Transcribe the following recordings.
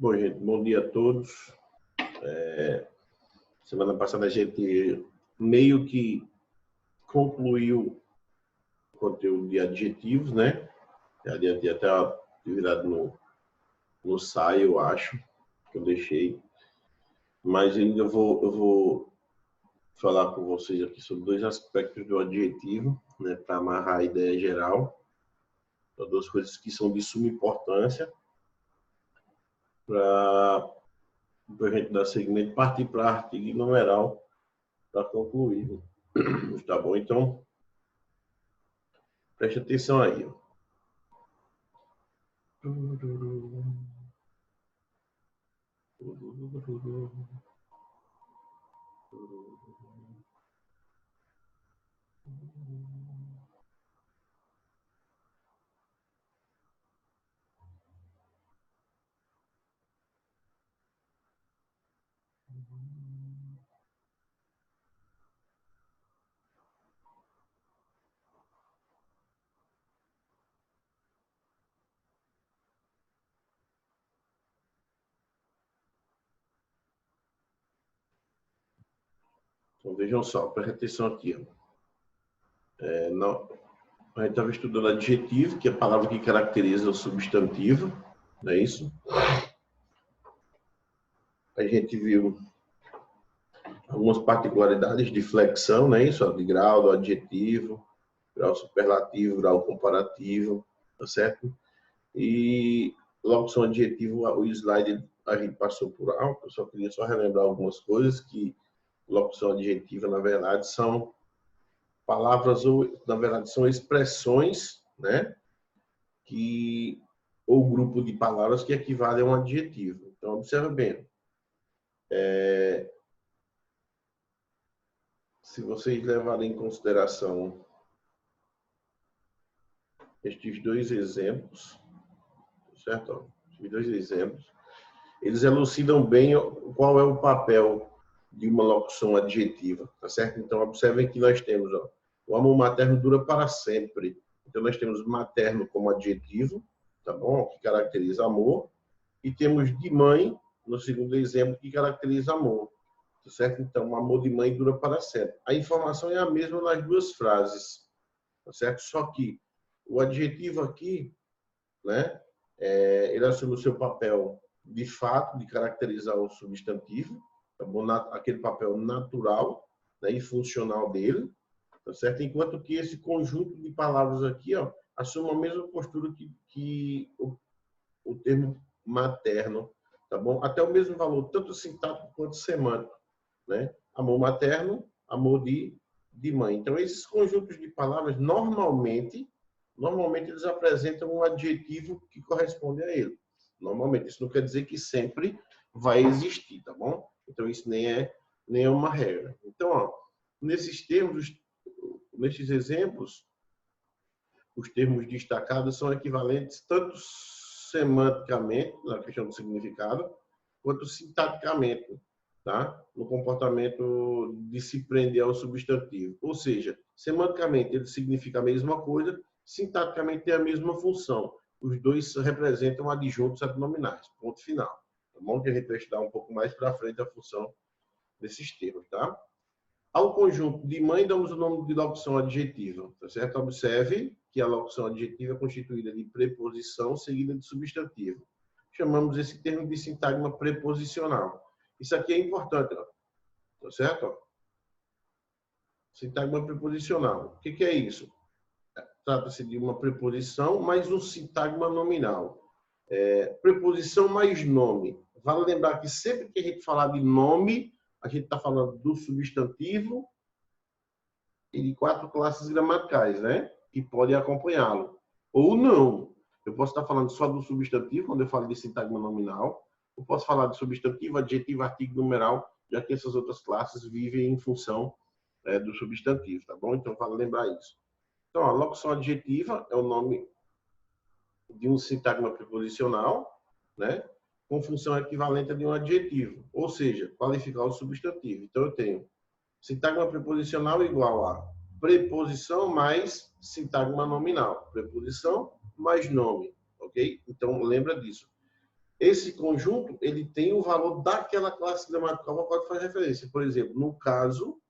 Bom, gente, bom dia a todos. Semana passada a gente meio que concluiu o conteúdo de adjetivos, né? Já adiantei até virado no SAI, eu acho, que eu deixei. Mas ainda eu vou falar com vocês aqui sobre dois aspectos do adjetivo, né? Para amarrar a ideia geral. Então, duas coisas que são de suma importância para a gente dar seguimento, partir para artigo e numeral para concluir. Tá bom? Então, preste atenção aí. Então, vejam só, preste atenção aqui. A gente estava estudando adjetivo, que é a palavra que caracteriza o substantivo, não é isso? A gente viu algumas particularidades de flexão, não é isso? De grau do adjetivo, grau superlativo, grau comparativo, tá certo? E locução adjetiva, o slide a gente passou por alto, eu só queria relembrar algumas coisas que locução adjetiva, na verdade, são palavras, ou na verdade, são expressões, né? Ou grupo de palavras que equivalem a um adjetivo. Então, observa bem. Se vocês levarem em consideração estes dois exemplos, certo? Estes dois exemplos, eles elucidam bem qual é o papel de uma locução adjetiva, tá certo? Então, observem que nós temos, o amor materno dura para sempre. Então, nós temos materno como adjetivo, tá bom? Que caracteriza amor. E temos de mãe, no segundo exemplo, que caracteriza amor, tá certo? Então, o amor de mãe dura para sempre. A informação é a mesma nas duas frases, tá certo? Só que o adjetivo aqui, né? Ele assume o seu papel de fato de caracterizar o substantivo, tá bom? Aquele papel natural, né, e funcional dele, tá certo? Enquanto que esse conjunto de palavras aqui, assume a mesma postura que o termo materno, tá bom? Até o mesmo valor, tanto sintático quanto semântico, né? Amor materno, amor de mãe. Então, esses conjuntos de palavras, normalmente eles apresentam um adjetivo que corresponde a ele. Normalmente, isso não quer dizer que sempre vai existir, tá bom? Então, isso nem é uma regra. Então, nesses termos, nesses exemplos, os termos destacados são equivalentes tanto semanticamente, na questão do significado, quanto sintaticamente, tá? No comportamento de se prender ao substantivo. Ou seja, semanticamente ele significa a mesma coisa, sintaticamente tem a mesma função. Os dois representam adjuntos adnominais. Ponto final. Tá bom? Que a gente vai estudar um pouco mais para frente a função desses termos, tá? Ao conjunto de mãe damos o nome de locução adjetiva, tá certo? Observe que a locução adjetiva é constituída de preposição seguida de substantivo. Chamamos esse termo de sintagma preposicional. Isso aqui é importante, tá certo? Sintagma preposicional. O que é isso? Trata-se de uma preposição mais um sintagma nominal. Preposição mais nome. Vale lembrar que sempre que a gente falar de nome, a gente está falando do substantivo e de 4 classes gramaticais, né? Que podem acompanhá-lo. Ou não. Eu posso estar falando só do substantivo, quando eu falo de sintagma nominal. Eu posso falar de substantivo, adjetivo, artigo, numeral, já que essas outras classes vivem em função do substantivo, tá bom? Então, vale lembrar isso. Então, a locução adjetiva é o nome de um sintagma preposicional, né? Com função equivalente a de um adjetivo, ou seja, qualificar o substantivo. Então, eu tenho sintagma preposicional igual a preposição mais sintagma nominal. Preposição mais nome, ok? Então, lembra disso. esse conjunto ele tem o valor daquela classe gramatical a qual faz referência. Por exemplo, no caso,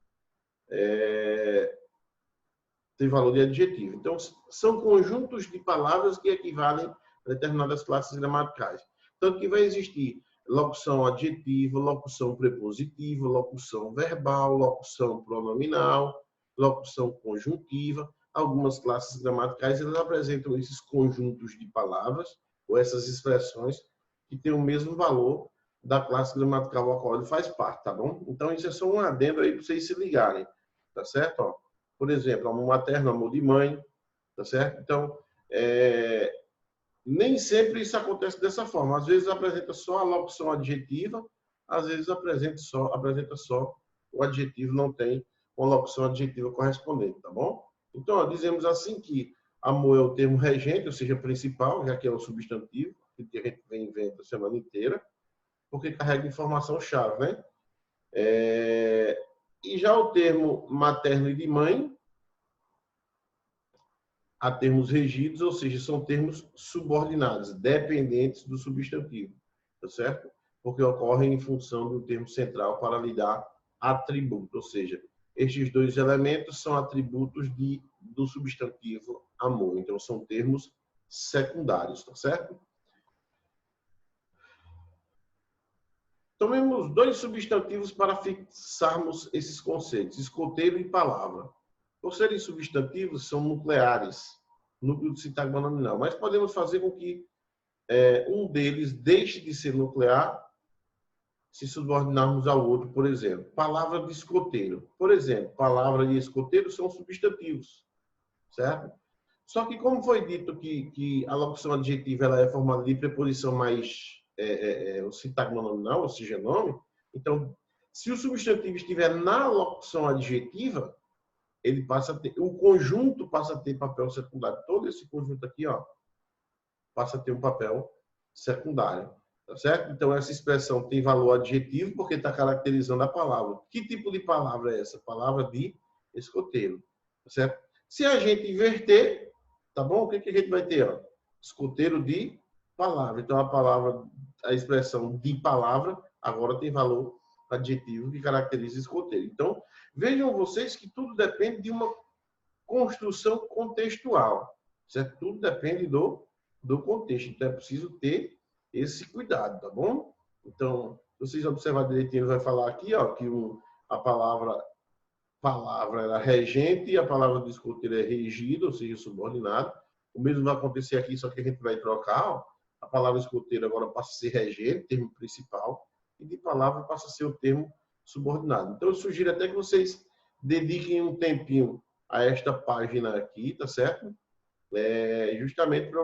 tem valor de adjetivo. Então, são conjuntos de palavras que equivalem a determinadas classes gramaticais. Tanto que vai existir locução adjetiva, locução prepositiva, locução verbal, locução pronominal, locução conjuntiva. Algumas classes gramaticais elas apresentam esses conjuntos de palavras ou essas expressões que têm o mesmo valor da classe gramatical a qual ele faz parte, tá bom? Então, isso é só um adendo aí para vocês se ligarem, tá certo? Ó, por exemplo, amor materno, amor de mãe, tá certo? Então, nem sempre isso acontece dessa forma. Às vezes apresenta só a locução adjetiva, às vezes apresenta só o adjetivo, não tem uma locução adjetiva correspondente, tá bom? Então, ó, dizemos assim que amor é o termo regente, ou seja, principal, já que é o substantivo, que a gente vem vendo a semana inteira, porque carrega informação-chave, né? E já o termo materno e de mãe, há termos regidos, ou seja, são termos subordinados, dependentes do substantivo, tá certo? Porque ocorrem em função do termo central para lhe dar atributo, ou seja, estes dois elementos são atributos do substantivo amor, então são termos secundários, tá certo? Tomemos dois substantivos para fixarmos esses conceitos, escoteiro e palavra. Por serem substantivos, são nucleares, núcleo de sintagma nominal, mas podemos fazer com que um deles deixe de ser nuclear se subordinarmos ao outro, por exemplo. Palavra de escoteiro. Por exemplo, palavra e escoteiro são substantivos, certo? Só que como foi dito que a locução adjetiva ela é formada de preposição mais o sintagma nominal, ou seja, nome, então, se o substantivo estiver na locução adjetiva, ele passa a ter, o conjunto passa a ter papel secundário. Todo esse conjunto aqui, ó, passa a ter um papel secundário, tá certo? Então, essa expressão tem valor adjetivo porque está caracterizando a palavra. Que tipo de palavra é essa? Palavra de escoteiro, tá certo? Se a gente inverter, tá bom? O que a gente vai ter, ó? Escoteiro de palavra. Então, a expressão de palavra agora tem valor adjetivo que caracteriza escoteiro. Então, vejam vocês que tudo depende de uma construção contextual, certo? Tudo depende do contexto. Então, é preciso ter esse cuidado, tá bom? Então, se vocês observarem direitinho, vai falar aqui, ó, que a palavra é regente e a palavra do escoteiro é regido, ou seja, subordinado. O mesmo vai acontecer aqui, só que a gente vai trocar, ó. A palavra escoteiro agora passa a ser regente, termo principal, e de palavra passa a ser o termo subordinado. Então, eu sugiro até que vocês dediquem um tempinho a esta página aqui, tá certo? Justamente para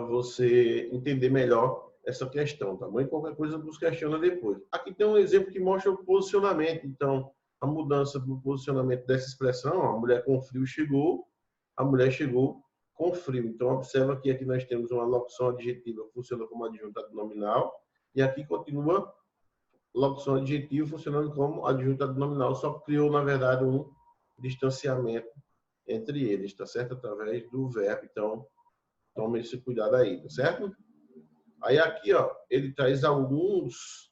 você entender melhor essa questão, tá bom? E qualquer coisa nos questiona depois. Aqui tem um exemplo que mostra o posicionamento. Então, a mudança do posicionamento dessa expressão, a mulher com frio chegou, a mulher chegou com frio. Então, observa que aqui nós temos uma locução adjetiva que funciona como adjunta nominal, e aqui continua locução adjetiva funcionando como adjunta nominal, só criou, na verdade, um distanciamento entre eles, tá certo? Através do verbo. Então, tome esse cuidado aí, tá certo? Aí aqui, ó, ele traz alguns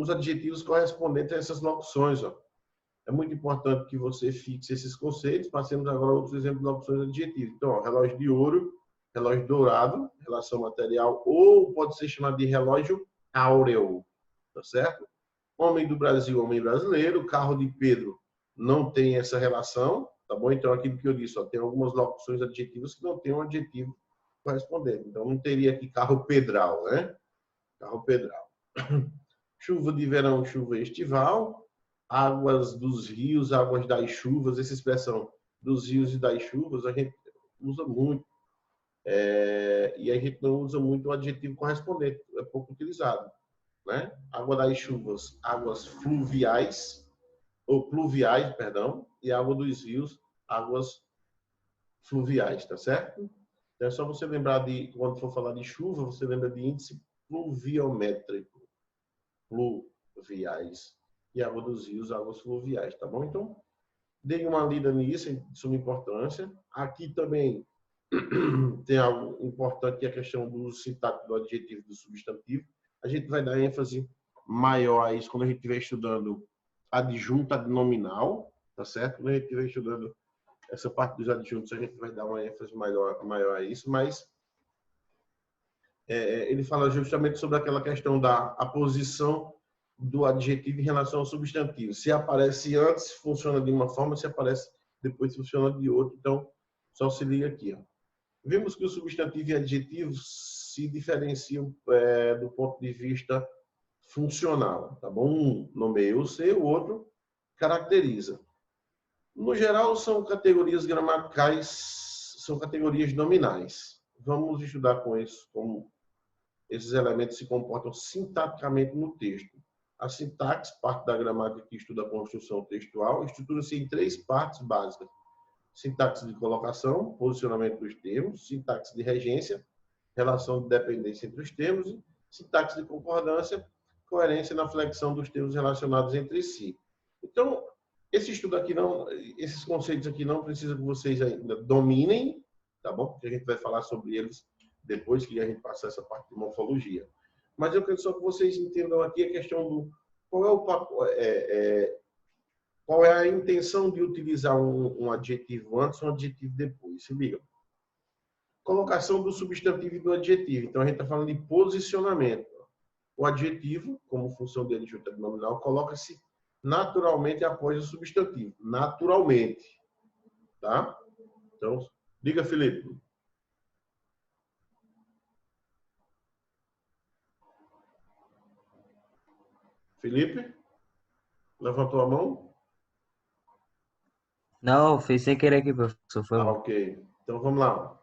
adjetivos correspondentes a essas locuções, ó. É muito importante que você fixe esses conceitos. Passemos agora a outros exemplos de locuções adjetivas. Então, ó, relógio de ouro, relógio dourado, relação material, ou pode ser chamado de relógio áureo, tá certo? Homem do Brasil, homem brasileiro, carro de Pedro não tem essa relação, tá bom? Então, aquilo que eu disse, ó, tem algumas locuções adjetivas que não tem um adjetivo correspondente. Então, não teria aqui carro pedral, né? Carro pedral. Chuva de verão, chuva estival. Águas dos rios, águas das chuvas. Essa expressão dos rios e das chuvas a gente usa muito. E a gente não usa muito o adjetivo correspondente. É pouco utilizado, né? Água das chuvas, águas fluviais, ou pluviais, perdão. E água dos rios, águas fluviais, tá certo? Então, é só você lembrar de, quando for falar de chuva, você lembra de índice pluviométrico. Pluviais. E água dos rios, águas fluviais, tá bom? Então, dei uma lida nisso, de suma importância. Aqui também tem algo importante que é a questão do uso sintático do adjetivo e do substantivo. A gente vai dar ênfase maior a isso quando a gente estiver estudando adjunto nominal, tá certo? Quando a gente estiver estudando essa parte dos adjuntos, a gente vai dar uma ênfase maior a isso, mas ele fala justamente sobre aquela questão da posição do adjetivo em relação ao substantivo. Se aparece antes, funciona de uma forma, se aparece depois, funciona de outra. Então, só se liga aqui. Ó. Vimos que o substantivo e adjetivo se diferenciam do ponto de vista funcional. Tá bom? Um nomeia o ser, o outro caracteriza. No geral, são categorias gramaticais, são categorias nominais. Vamos estudar com isso, como esses elementos se comportam sintaticamente no texto. A sintaxe, parte da gramática que estuda a construção textual, estrutura-se em 3 partes básicas. Sintaxe de colocação, posicionamento dos termos, sintaxe de regência, relação de dependência entre os termos, e sintaxe de concordância, coerência na flexão dos termos relacionados entre si. Então, esse estudo aqui não, esses conceitos aqui não precisa que vocês ainda dominem, tá bom? Porque a gente vai falar sobre eles depois que a gente passar essa parte de morfologia. Mas eu quero só que vocês entendam aqui a questão do qual é a intenção de utilizar um adjetivo antes e um adjetivo depois. Se liga. Colocação do substantivo e do adjetivo. Então, a gente está falando de posicionamento. O adjetivo, como função de adjunto nominal, coloca-se naturalmente após o substantivo. Naturalmente. Tá? Então, diga, Felipe. Felipe? Levantou a mão? Não, fiz sem querer aqui, professor. Foi mal. Ok. Então, vamos lá.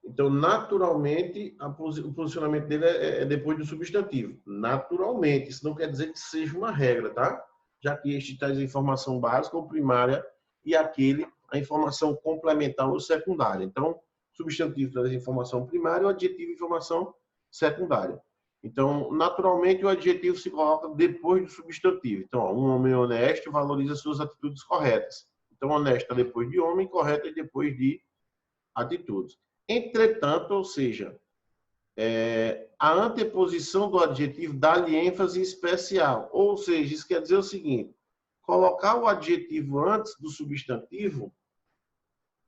Então naturalmente, o posicionamento dele é depois do substantivo. Naturalmente. Isso não quer dizer que seja uma regra, tá? Já que este traz a informação básica ou primária e aquele a informação complementar ou secundária. Então, substantivo traz a informação primária, o adjetivo informação secundária. Então, naturalmente, o adjetivo se coloca depois do substantivo. Então, um homem honesto valoriza suas atitudes corretas. Então, honesto é depois de homem, correto é depois de atitudes. Entretanto, ou seja, a anteposição do adjetivo dá-lhe ênfase especial. Ou seja, isso quer dizer o seguinte, colocar o adjetivo antes do substantivo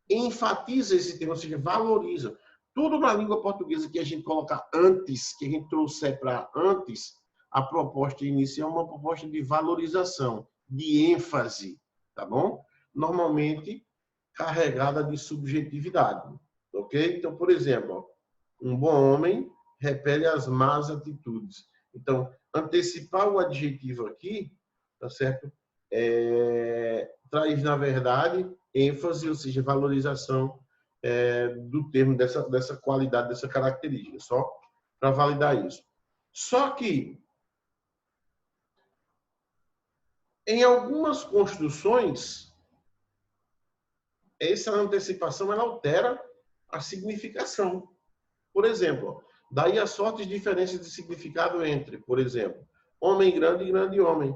enfatiza esse termo, ou seja, valoriza. Tudo na língua portuguesa que a gente colocar antes, que a gente trouxer para antes, a proposta inicial é uma proposta de valorização, de ênfase, tá bom? Normalmente carregada de subjetividade, ok? Então, por exemplo, um bom homem repele as más atitudes. Então, antecipar o adjetivo aqui, tá certo? Traz, na verdade, ênfase, ou seja, valorização do termo, dessa qualidade, dessa característica, só para validar isso. Só que, em algumas construções, essa antecipação ela altera a significação. Por exemplo, daí as fortes diferenças de significado entre, por exemplo, homem grande e grande homem,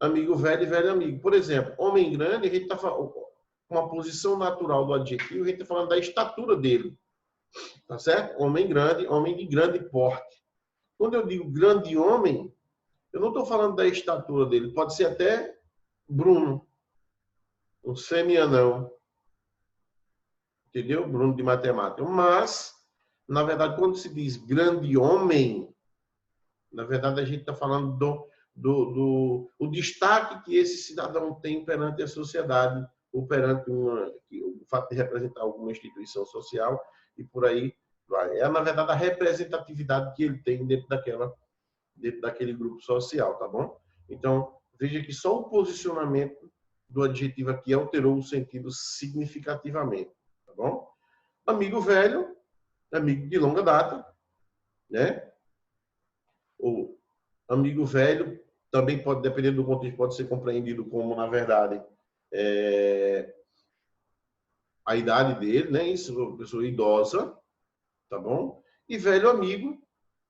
amigo velho e velho amigo. Por exemplo, homem grande, a gente está falando com a posição natural do adjetivo, a gente está falando da estatura dele. Tá certo? Homem grande, homem de grande porte. Quando eu digo grande homem, eu não estou falando da estatura dele. Pode ser até Bruno, um semi-anão. Entendeu? Bruno de matemática. Mas, na verdade, quando se diz grande homem, na verdade, a gente está falando o destaque que esse cidadão tem perante a sociedade, ou perante o fato de representar alguma instituição social, e por aí vai. É, na verdade, a representatividade que ele tem dentro daquele grupo social, tá bom? Então, veja que só o posicionamento do adjetivo aqui alterou o sentido significativamente, tá bom? Amigo velho, amigo de longa data, né? O amigo velho também pode, dependendo do contexto, pode ser compreendido como, na verdade, a idade dele, né? Isso, uma pessoa idosa, tá bom? E velho amigo,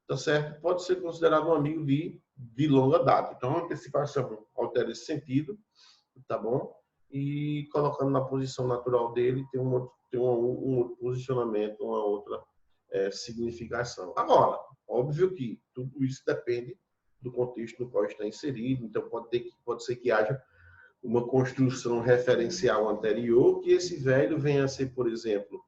tá certo? Pode ser considerado um amigo de longa data. Então, a antecipação altera esse sentido, tá bom? e colocando na posição natural dele, tem um outro posicionamento, uma outra significação. Agora, óbvio que tudo isso depende do contexto no qual está inserido, então pode ser que haja uma construção referencial anterior, que esse velho venha a ser, por exemplo,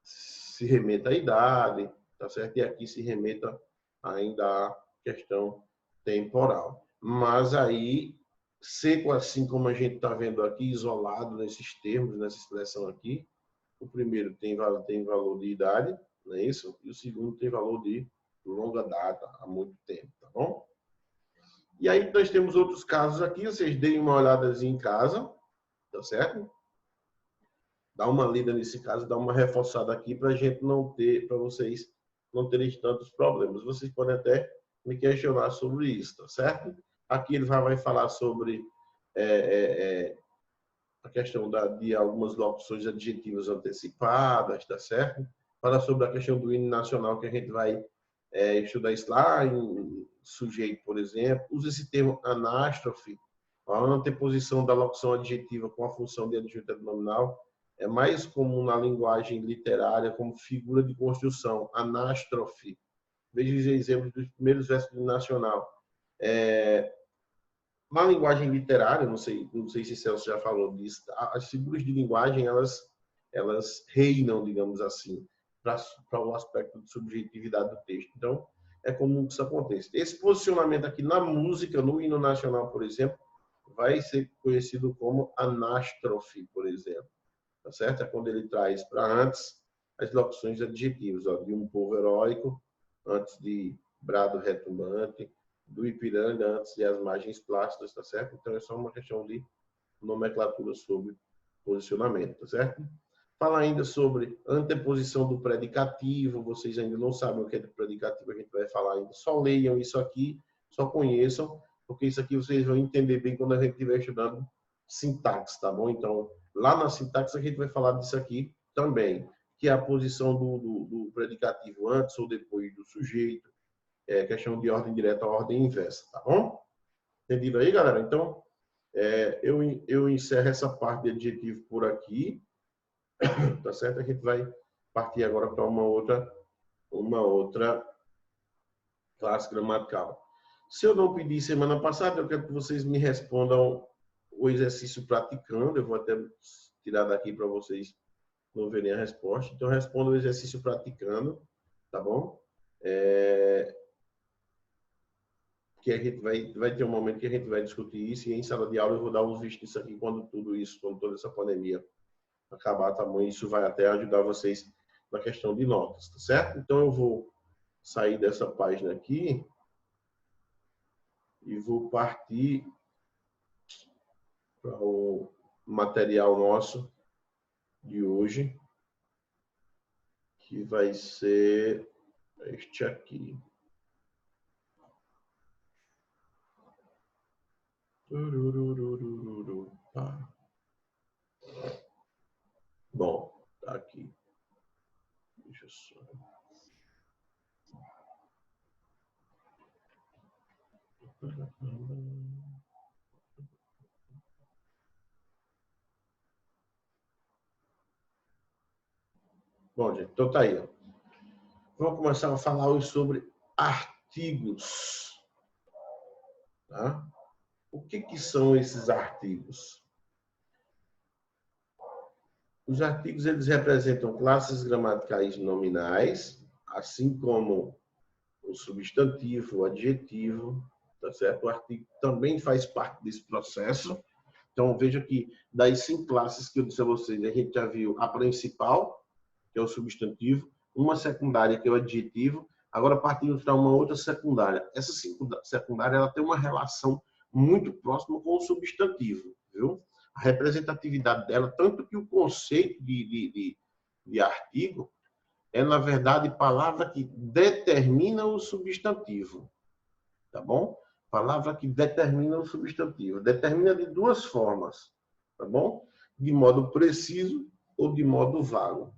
se remeta à idade, tá certo? E aqui se remeta ainda à questão temporal. Mas aí, seco assim como a gente está vendo aqui, isolado nesses termos, nessa expressão aqui, o primeiro tem valor de idade, não é isso? E o segundo tem valor de longa data, há muito tempo, tá bom? E aí nós temos outros casos aqui, vocês deem uma olhadazinha em casa, tá certo? Dá uma lida nesse caso, dá uma reforçada aqui para a gente não ter, para vocês não terem tantos problemas. Vocês podem até me questionar sobre isso, tá certo? Aqui ele vai falar sobre a questão de algumas locuções adjetivas antecipadas, tá certo? Fala sobre a questão do hino nacional, que a gente vai estudar isso lá em sujeito, por exemplo. Usa esse termo anástrofe, a anteposição da locução adjetiva com a função de adjunto nominal. É mais comum na linguagem literária como figura de construção, anástrofe. Veja os exemplos dos primeiros versos do nacional. Na linguagem literária, não sei se Celso já falou disso, as figuras de linguagem, elas reinam, digamos assim, para o aspecto de subjetividade do texto. Então, é comum que isso aconteça. Esse posicionamento aqui na música, no hino nacional, por exemplo, vai ser conhecido como anástrofe, por exemplo. Tá certo? É quando ele traz para antes as locuções adjetivas, ó, de um povo heróico, antes de brado retumbante, do Ipiranga antes de as margens plácidas, tá certo? Então é só uma questão de nomenclatura sobre posicionamento, tá certo? Fala ainda sobre anteposição do predicativo, vocês ainda não sabem o que é predicativo, a gente vai falar ainda. Só leiam isso aqui, só conheçam, porque isso aqui vocês vão entender bem quando a gente estiver estudando sintaxe, tá bom? Então, lá na sintaxe a gente vai falar disso aqui também, que é a posição do predicativo antes ou depois do sujeito, questão de ordem direta ou ordem inversa, tá bom? Entendido aí, galera? Então, eu encerro essa parte de adjetivo por aqui, tá certo? A gente vai partir agora para uma outra classe gramatical. Se eu não pedi semana passada, eu quero que vocês me respondam o exercício praticando. Eu vou até tirar daqui para vocês não verem a resposta. Então, responda o exercício praticando, tá bom? Que a gente vai ter um momento que a gente vai discutir isso, e em sala de aula eu vou dar uns vistos nisso aqui quando toda essa pandemia acabar, tá bom? Isso vai até ajudar vocês na questão de notas, tá certo? Então eu vou sair dessa página aqui e vou partir para o material nosso de hoje, que vai ser este aqui. Bom, tá aqui. Deixa eu só. Bom, gente, então tá aí. Ó. Vamos começar a falar hoje sobre artigos. Tá? O que são esses artigos? Os artigos eles representam classes gramaticais nominais, assim como o substantivo, o adjetivo, tá certo? O artigo também faz parte desse processo. Então, veja que das 5 classes que eu disse a vocês, a gente já viu a principal, que é o substantivo, uma secundária, que é o adjetivo. Agora partimos para uma outra secundária. Essa secundária ela tem uma relação muito próxima com o substantivo, viu? A representatividade dela, tanto que o conceito de artigo é, na verdade, palavra que determina o substantivo, tá bom? Palavra que determina o substantivo. Determina de 2 formas, tá bom? De modo preciso ou de modo vago,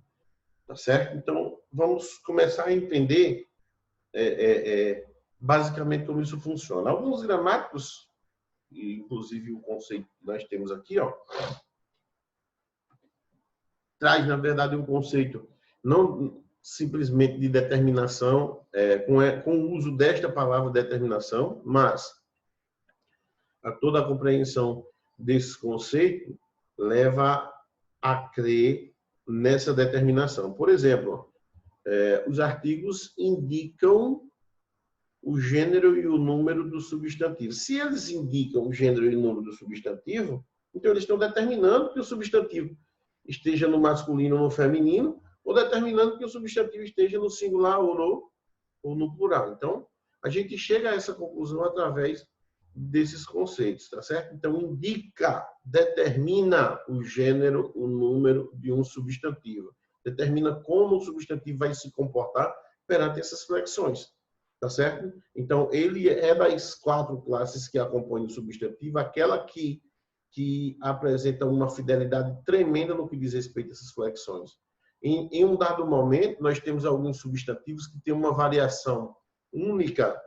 tá certo? Então, vamos começar a entender basicamente como isso funciona. Alguns gramáticos e inclusive o conceito que nós temos aqui, ó, traz, na verdade, um conceito não simplesmente de determinação, com o uso desta palavra determinação, mas a toda a compreensão desse conceito leva a crer nessa determinação. Por exemplo, os artigos indicam o gênero e o número do substantivo. Se eles indicam o gênero e o número do substantivo, então eles estão determinando que o substantivo esteja no masculino ou no feminino, ou determinando que o substantivo esteja no singular ou no plural. Então, a gente chega a essa conclusão através desses conceitos, tá certo? Então, indica, determina o gênero, o número de um substantivo. Determina como o substantivo vai se comportar perante essas flexões, tá certo? Então, ele é das 4 classes que acompanham o substantivo, aquela que apresenta uma fidelidade tremenda no que diz respeito a essas flexões. Em um dado momento, nós temos alguns substantivos que têm uma variação única,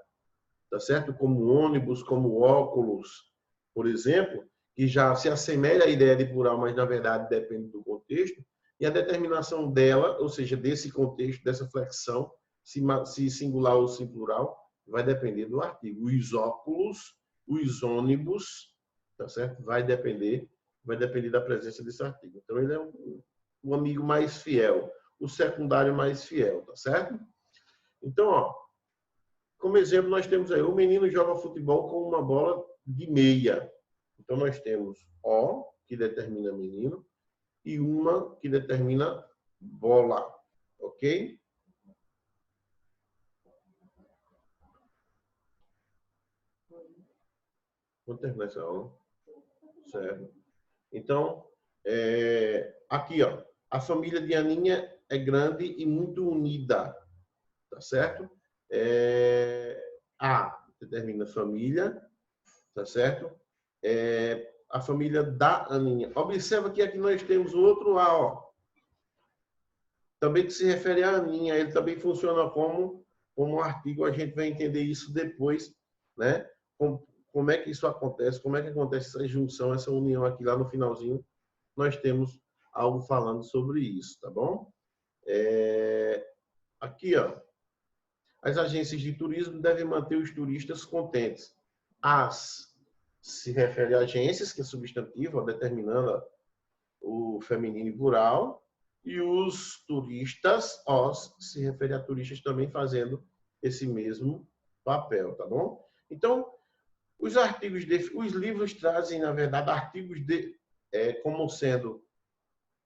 tá certo? Como ônibus, como óculos, por exemplo, que já se assemelha à ideia de plural, mas na verdade depende do contexto, e a determinação dela, ou seja, desse contexto, dessa flexão, se singular ou se plural, vai depender do artigo. Os óculos, os ônibus, tá certo? Vai depender da presença desse artigo. Então, ele é o amigo mais fiel, o secundário mais fiel, tá certo? Então, ó, como exemplo, nós temos aí, o menino joga futebol com uma bola de meia. Então, nós temos O, que determina menino, e uma que determina bola, ok? Vamos terminar essa aula. Certo. Então, aqui, ó, a família de Aninha é grande e muito unida, tá certo? A determina família, tá certo? A família da Aninha. Observa que aqui nós temos o outro A, ó. Também que se refere a Aninha, ele também funciona como um artigo, a gente vai entender isso depois, né? Como é que isso acontece, como é que acontece essa junção, essa união aqui lá no finalzinho, nós temos algo falando sobre isso, tá bom? Aqui, ó, as agências de turismo devem manter os turistas contentes. As se refere a agências, que é substantivo, ó, determinando o feminino e plural, e os turistas, os, se refere a turistas também fazendo esse mesmo papel, tá bom? Então, os livros trazem, na verdade, artigos como sendo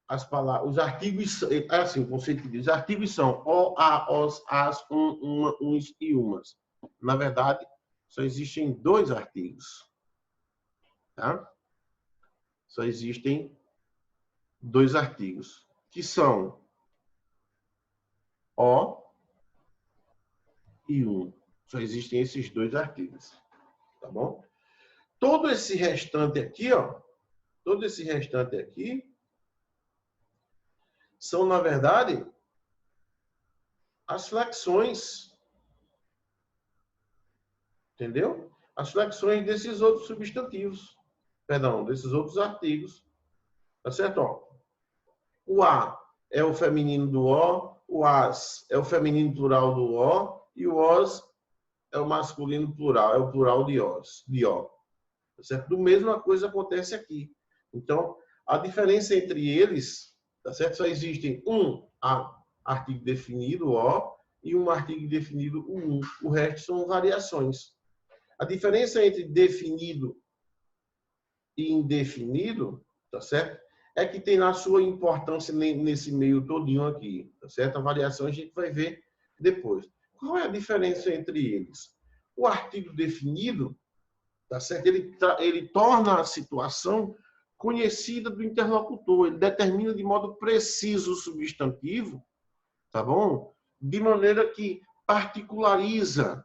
as palavras, os artigos, assim, o conceito diz, os artigos são o, a, os, as, uma, uns e umas. Na verdade, só existem 2 artigos, tá? Só existem 2 artigos, que são o e um. Só existem esses 2 artigos, tá bom? Todo esse restante aqui, ó, todo esse restante aqui são, na verdade, as flexões, entendeu? As flexões desses outros substantivos, perdão, desses outros artigos, tá certo? Ó, o a é o feminino do o as é o feminino plural do o e o os é o masculino plural, é o plural de os, de o. Tá certo? Do mesma coisa acontece aqui. Então, a diferença entre eles, tá certo? Só existe um artigo definido, o, e um artigo definido, o um. O resto são variações. A diferença entre definido e indefinido, tá certo? É que tem a sua importância nesse meio todinho aqui, tá certo? A variação a gente vai ver depois. Qual é a diferença entre eles? O artigo definido, tá certo? Ele torna a situação conhecida do interlocutor, ele determina de modo preciso o substantivo, tá bom? De maneira que particulariza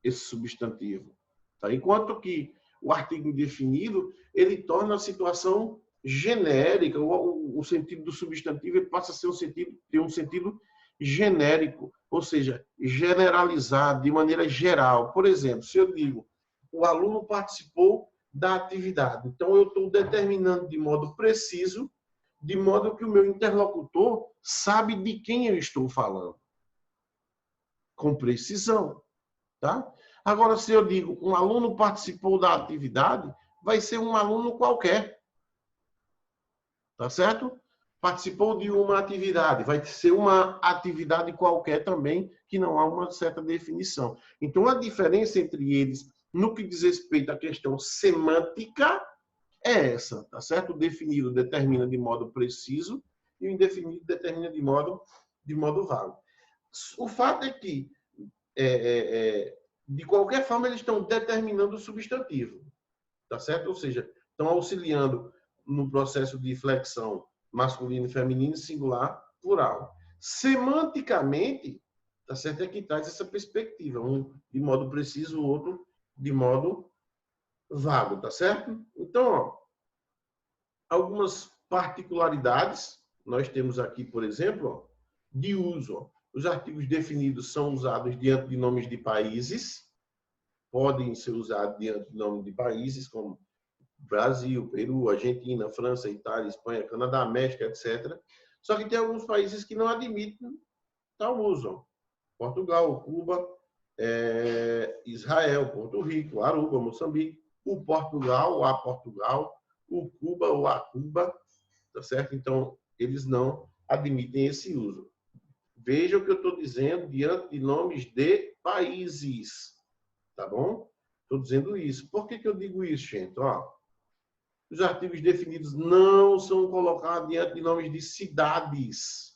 esse substantivo, tá? Enquanto que o artigo indefinido, ele torna a situação genérica, o sentido do substantivo ele passa a ter um sentido genérico, ou seja, generalizado, de maneira geral. Por exemplo, se eu digo o aluno participou da atividade. Então, eu estou determinando de modo preciso, de modo que o meu interlocutor sabe de quem eu estou falando. Com precisão. Tá? Agora, se eu digo um aluno participou da atividade, vai ser um aluno qualquer. Tá certo? Participou de uma atividade, vai ser uma atividade qualquer também, que não há uma certa definição. Então, a diferença entre eles, no que diz respeito à questão semântica, é essa, tá certo? O definido determina de modo preciso e o indefinido determina de modo vago. O fato é que, de qualquer forma, eles estão determinando o substantivo, tá certo? Ou seja, estão auxiliando no processo de flexão masculino e feminino, singular, plural. Semanticamente, tá certo? É que traz essa perspectiva, um de modo preciso, o outro de modo vago, tá certo? Então, ó, algumas particularidades nós temos aqui, por exemplo, ó, de uso. Ó. Os artigos definidos são usados diante de nomes de países, podem ser usados diante de nomes de países como Brasil, Peru, Argentina, França, Itália, Espanha, Canadá, México, etc. Só que tem alguns países que não admitem tal uso. Portugal, Cuba, Israel, Porto Rico, Aruba, Moçambique, o Portugal, a Portugal, o Cuba ou a Cuba, tá certo? Então, eles não admitem esse uso. Veja o que eu estou dizendo diante de nomes de países, tá bom? Estou dizendo isso. Por que eu digo isso, gente? Ó, os artigos definidos não são colocados diante de nomes de cidades.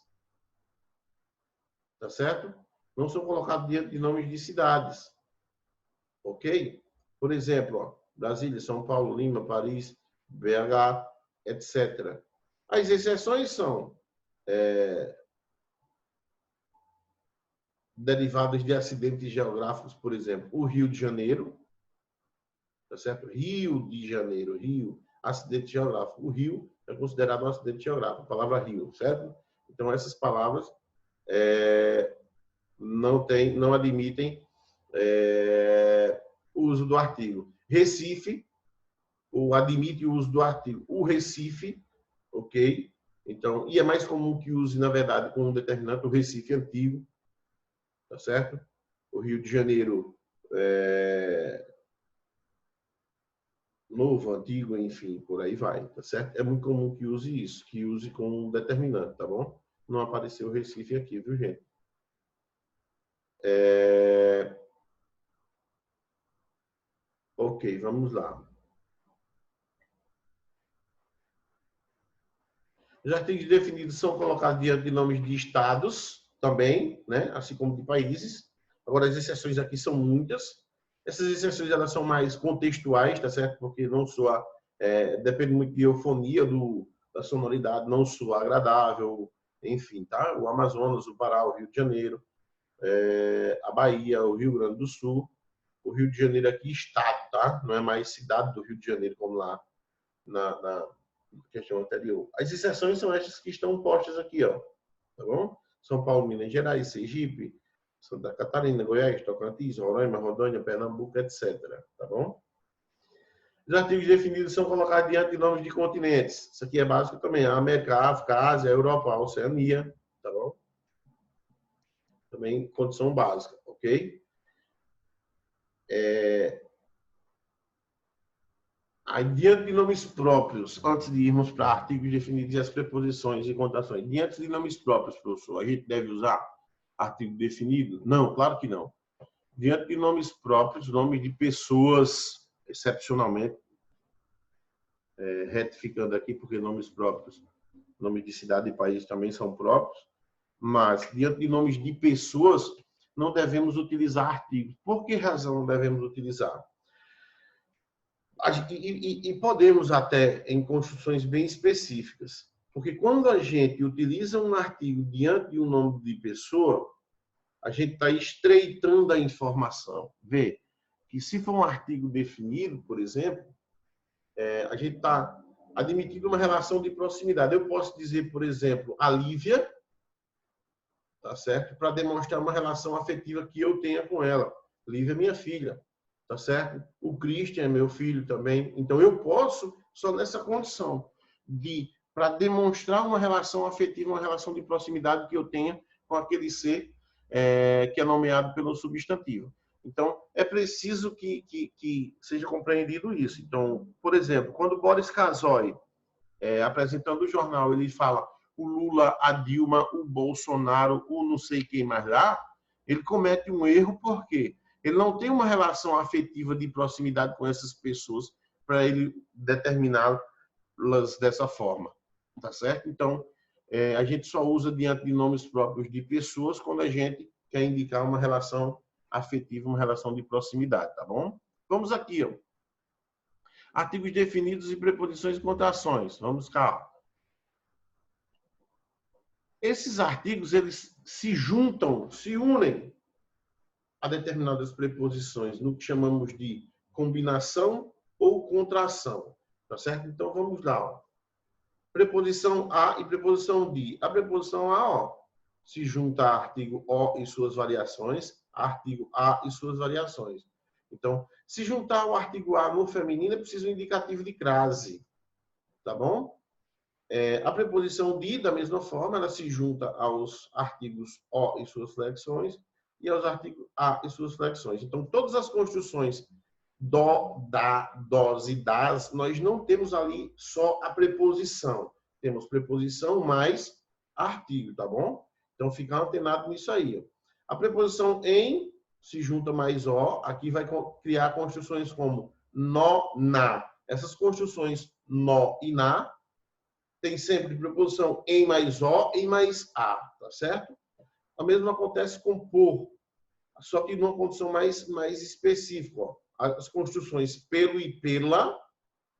Tá certo? Não são colocados diante de nomes de cidades. Ok? Por exemplo, ó, Brasília, São Paulo, Lima, Paris, BH, etc. As exceções são derivadas de acidentes geográficos, por exemplo, o Rio de Janeiro, tá certo? Rio de Janeiro, Rio, acidente geográfico. O Rio é considerado um acidente geográfico, a palavra Rio, certo? Então, essas palavras não admitem o uso do artigo. Recife, admite o uso do artigo. O Recife, ok? Então, e é mais comum que use, na verdade, com um determinante, o Recife antigo, tá certo? O Rio de Janeiro novo, antigo, enfim, por aí vai, tá certo? É muito comum que use isso, que use com um determinante, tá bom? Não apareceu o Recife aqui, viu, gente? Ok, vamos lá. Os artigos definidos são colocados diante de nomes de estados também, né? Assim como de países. Agora, as exceções aqui são muitas. Essas exceções elas são mais contextuais, tá certo? Porque não soa, depende muito de eufonia da sonoridade, não soa agradável, enfim, tá? O Amazonas, o Pará, o Rio de Janeiro, a Bahia, o Rio Grande do Sul. O Rio de Janeiro aqui, estado, tá? Não é mais cidade do Rio de Janeiro, como lá na questão anterior. As exceções são estas que estão postas aqui, ó. Tá bom? São Paulo, Minas Gerais, Sergipe, Santa Catarina, Goiás, Tocantins, Roraima, Rondônia, Pernambuco, etc. Tá bom? Os artigos definidos são colocados diante de nomes de continentes. Isso aqui é básico também. A América, a África, a Ásia, a Europa, a Oceania. Tá bom? Também condição básica, ok? Aí, diante de nomes próprios, antes de irmos para artigos definidos e as preposições e contações, diante de nomes próprios, professor, a gente deve usar artigo definido? Não, claro que não. Diante de nomes próprios, nomes de pessoas, excepcionalmente, retificando aqui, porque nomes próprios, nomes de cidade e país também são próprios, mas diante de nomes de pessoas, não devemos utilizar artigos. Por que razão não devemos utilizar? E podemos até em construções bem específicas, porque quando a gente utiliza um artigo diante de um nome de pessoa, a gente está estreitando a informação. Vê que se for um artigo definido, por exemplo, a gente está admitindo uma relação de proximidade. Eu posso dizer, por exemplo, a Lívia, tá certo? Para demonstrar uma relação afetiva que eu tenha com ela. Lívia é minha filha, tá certo? O Christian é meu filho também. Então, eu posso, só nessa condição, para demonstrar uma relação afetiva, uma relação de proximidade que eu tenha com aquele ser que é nomeado pelo substantivo. Então, é preciso que seja compreendido isso. Então, por exemplo, quando Boris Casoy, apresentando o jornal, ele fala o Lula, a Dilma, o Bolsonaro, o não sei quem mais lá, ele comete um erro porque ele não tem uma relação afetiva de proximidade com essas pessoas para ele determiná-las dessa forma, tá certo? Então, a gente só usa diante de nomes próprios de pessoas quando a gente quer indicar uma relação afetiva, uma relação de proximidade, tá bom? Vamos aqui, ó. Artigos definidos e preposições e contrações. Vamos cá. Esses artigos, eles se juntam, se unem a determinadas preposições no que chamamos de combinação ou contração, tá certo? Então, vamos lá, ó. Preposição a e preposição de. A preposição a, ó, se junta a artigo o e suas variações, artigo a e suas variações. Então, se juntar o artigo a no feminino, é preciso um indicativo de crase, tá bom? A preposição de, da mesma forma, ela se junta aos artigos o e suas flexões e aos artigos a e suas flexões. Então, todas as construções do, da, dos e das, nós não temos ali só a preposição. Temos preposição mais artigo, tá bom? Então, fica antenado nisso aí. A preposição em se junta mais o, aqui vai criar construções como no, na. Essas construções no e na tem sempre preposição em mais o, em mais a, tá certo? O mesmo acontece com por, só que numa condição mais específica, ó. As construções pelo e pela,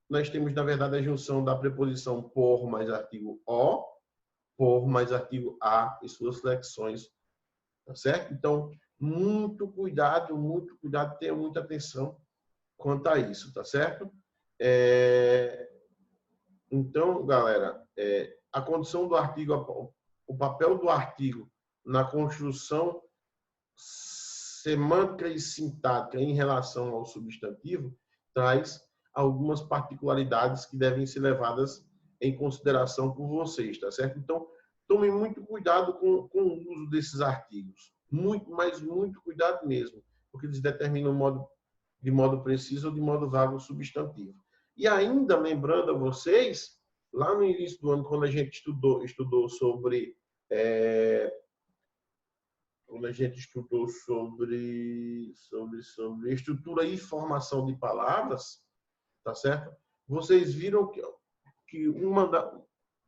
nós temos, na verdade, a junção da preposição por mais artigo o, por mais artigo a e suas flexões, tá certo? Então, muito cuidado, tenha muita atenção quanto a isso, tá certo? Então, galera, a condição do artigo, o papel do artigo na construção semântica e sintática em relação ao substantivo traz algumas particularidades que devem ser levadas em consideração por vocês, tá certo? Então, tomem muito cuidado com o uso desses artigos. Muito, mas muito cuidado mesmo, porque eles determinam de modo preciso ou de modo vago o substantivo. E ainda, lembrando a vocês, lá no início do ano, quando a gente estudou sobre estrutura e formação de palavras, tá certo? Vocês viram que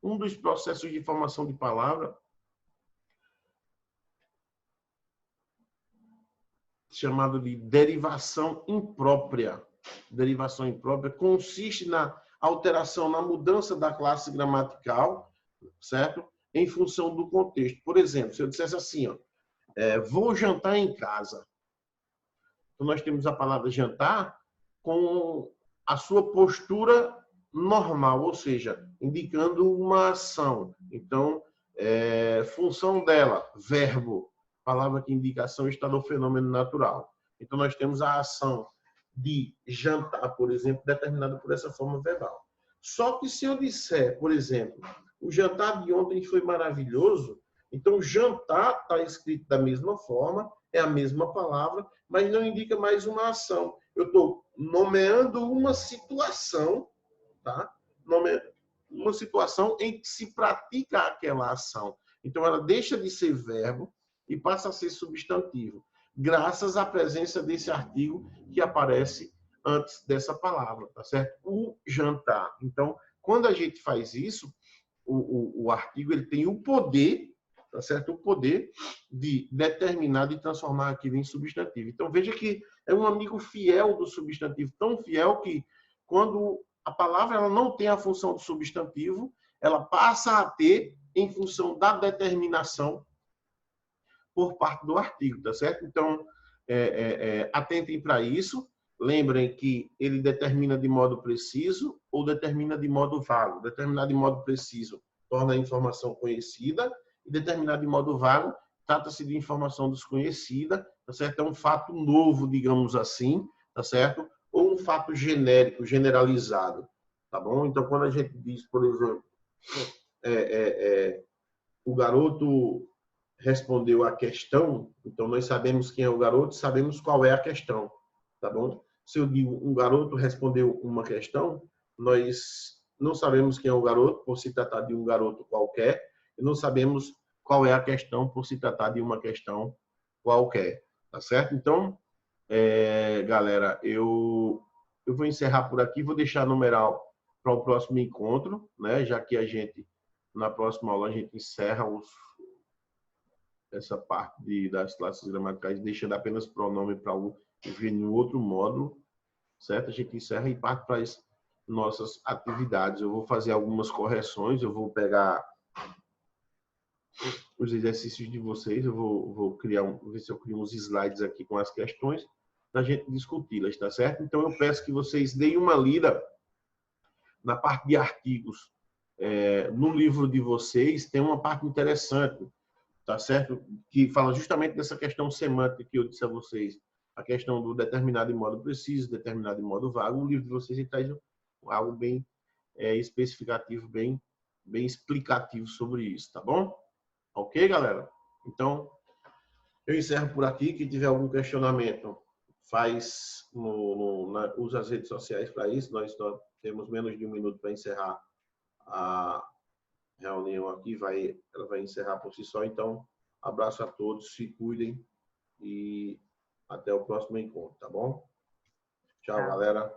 um dos processos de formação de palavra, chamado de derivação imprópria. Derivação imprópria consiste na alteração, na mudança da classe gramatical, certo? Em função do contexto. Por exemplo, se eu dissesse assim, ó, vou jantar em casa. Então, nós temos a palavra jantar com a sua postura normal, ou seja, indicando uma ação. Então, função dela, verbo, palavra que indica ação está no fenômeno natural. Então, nós temos a ação de jantar, por exemplo, determinada por essa forma verbal. Só que se eu disser, por exemplo, o jantar de ontem foi maravilhoso, então jantar está escrito da mesma forma, é a mesma palavra, mas não indica mais uma ação. Eu estou nomeando uma situação, tá? Uma situação em que se pratica aquela ação. Então, ela deixa de ser verbo e passa a ser substantivo, graças à presença desse artigo que aparece antes dessa palavra, tá certo? O jantar. Então, quando a gente faz isso, o artigo ele tem o poder, tá certo? O poder de determinar, de transformar aquilo em substantivo. Então, veja que é um amigo fiel do substantivo, tão fiel que quando a palavra ela não tem a função do substantivo, ela passa a ter em função da determinação por parte do artigo, tá certo? Então, atentem para isso. Lembrem que ele determina de modo preciso ou determina de modo vago. Determinar de modo preciso torna a informação conhecida e determinar de modo vago trata-se de informação desconhecida, tá certo? É um fato novo, digamos assim, tá certo? Ou um fato genérico, generalizado, tá bom? Então, quando a gente diz, por exemplo, o garoto respondeu a questão, então nós sabemos quem é o garoto, sabemos qual é a questão, tá bom? Se eu digo um garoto respondeu uma questão, nós não sabemos quem é o garoto por se tratar de um garoto qualquer e não sabemos qual é a questão por se tratar de uma questão qualquer, tá certo? Então, galera, eu vou encerrar por aqui, vou deixar numeral para o próximo encontro, né? Já que a gente, na próxima aula, a gente encerra essa parte das classes gramaticais, deixando apenas pronome para o vir no outro módulo, certo? A gente encerra e parte para as nossas atividades. Eu vou fazer algumas correções, eu vou pegar os exercícios de vocês, eu vou criar, ver se eu crio uns slides aqui com as questões, para a gente discuti-las, tá certo? Então, eu peço que vocês deem uma lida na parte de artigos. No livro de vocês, tem uma parte interessante, tá certo? Que fala justamente dessa questão semântica que eu disse a vocês. A questão do determinado em modo preciso, determinado em modo vago. O livro de vocês traz algo bem especificativo, bem explicativo sobre isso, tá bom? Ok, galera? Então, eu encerro por aqui. Quem tiver algum questionamento, usa as redes sociais para isso. Nós temos menos de 1 minuto para encerrar a reunião aqui. Ela vai encerrar por si só. Então, abraço a todos, se cuidem e até o próximo encontro, tá bom? Tchau, galera.